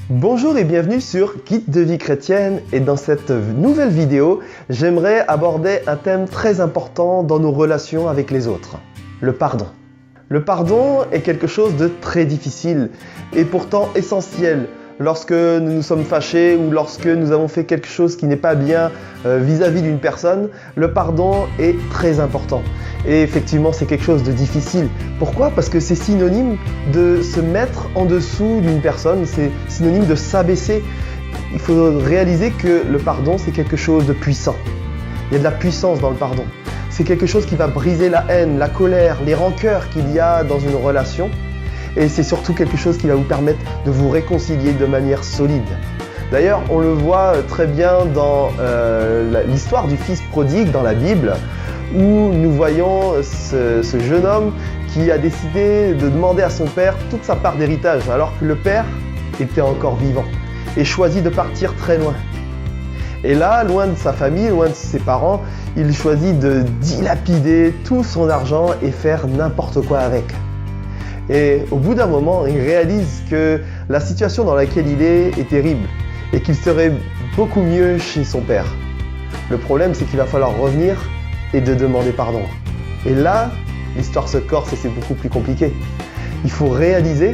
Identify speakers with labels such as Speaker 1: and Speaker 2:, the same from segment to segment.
Speaker 1: Bonjour et bienvenue sur Guide de vie chrétienne, et dans cette nouvelle vidéo, j'aimerais aborder un thème très important dans nos relations avec les autres, le pardon. Le pardon est quelque chose de très difficile et pourtant essentiel lorsque nous nous sommes fâchés ou lorsque nous avons fait quelque chose qui n'est pas bien vis-à-vis d'une personne. Le pardon est très important et effectivement c'est quelque chose de difficile. Pourquoi ? Parce que c'est synonyme de se mettre en dessous d'une personne, c'est synonyme de s'abaisser. Il faut réaliser que le pardon c'est quelque chose de puissant. Il y a de la puissance dans le pardon. C'est quelque chose qui va briser la haine, la colère, les rancœurs qu'il y a dans une relation. Et c'est surtout quelque chose qui va vous permettre de vous réconcilier de manière solide. D'ailleurs, on le voit très bien dans l'histoire du fils prodigue dans la Bible, où nous voyons ce jeune homme qui a décidé de demander à son père toute sa part d'héritage, alors que le père était encore vivant, et choisit de partir très loin. Et là, loin de sa famille, loin de ses parents, il choisit de dilapider tout son argent et faire n'importe quoi avec. Et au bout d'un moment, il réalise que la situation dans laquelle il est terrible et qu'il serait beaucoup mieux chez son père. Le problème, c'est qu'il va falloir revenir et de demander pardon. Et là, l'histoire se corse et c'est beaucoup plus compliqué. Il faut réaliser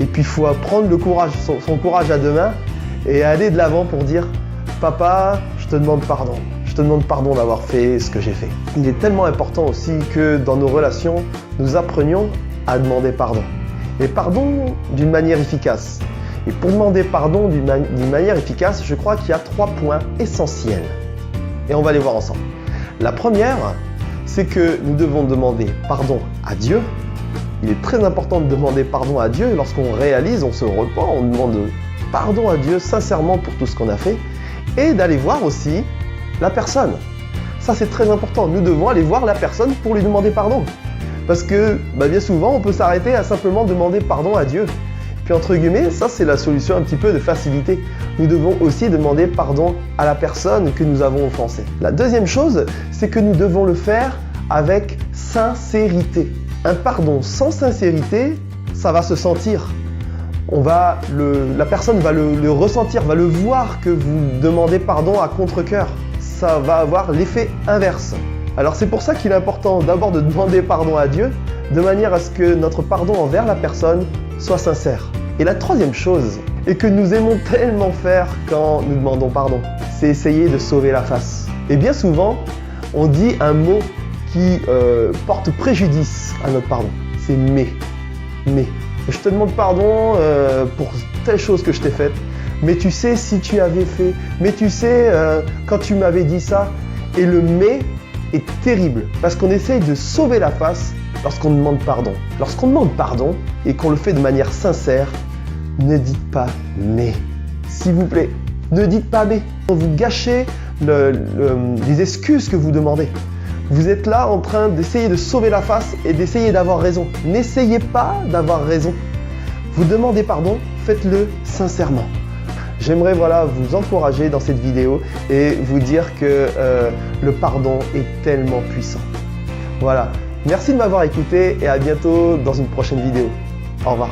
Speaker 1: et puis il faut prendre le courage, son courage à deux mains et aller de l'avant pour dire « Papa, je te demande pardon. Je te demande pardon d'avoir fait ce que j'ai fait. » Il est tellement important aussi que dans nos relations, nous apprenions à demander pardon. Et pardon d'une manière efficace. Et pour demander pardon d'une manière efficace, je crois qu'il y a 3 points essentiels. Et on va les voir ensemble. La première, c'est que nous devons demander pardon à Dieu. Il est très important de demander pardon à Dieu. Lorsqu'on réalise, on se repent, on demande pardon à Dieu sincèrement pour tout ce qu'on a fait. Et d'aller voir aussi la personne. Ça, c'est très important. Nous devons aller voir la personne pour lui demander pardon. Parce que bien souvent, on peut s'arrêter à simplement demander pardon à Dieu. Puis entre guillemets, ça c'est la solution un petit peu de facilité. Nous devons aussi demander pardon à la personne que nous avons offensée. La deuxième chose, c'est que nous devons le faire avec sincérité. Un pardon sans sincérité, ça va se sentir. La personne va le ressentir, va le voir que vous demandez pardon à contre-cœur. Ça va avoir l'effet inverse. Alors c'est pour ça qu'il est important d'abord de demander pardon à Dieu, de manière à ce que notre pardon envers la personne soit sincère. Et la troisième chose, et que nous aimons tellement faire quand nous demandons pardon, c'est essayer de sauver la face. Et bien souvent, on dit un mot qui porte préjudice à notre pardon. C'est « mais ». Mais. Je te demande pardon pour telle chose que je t'ai faite, mais tu sais si tu avais fait, mais tu sais quand tu m'avais dit ça. Et le « mais » est terrible parce qu'on essaye de sauver la face lorsqu'on demande pardon. Lorsqu'on demande pardon et qu'on le fait de manière sincère, ne dites pas « mais ». S'il vous plaît, ne dites pas « mais ». Vous gâchez les excuses que vous demandez. Vous êtes là en train d'essayer de sauver la face et d'essayer d'avoir raison. N'essayez pas d'avoir raison. Vous demandez pardon, faites-le sincèrement. J'aimerais vous encourager dans cette vidéo et vous dire que le pardon est tellement puissant. Voilà, merci de m'avoir écouté et à bientôt dans une prochaine vidéo. Au revoir.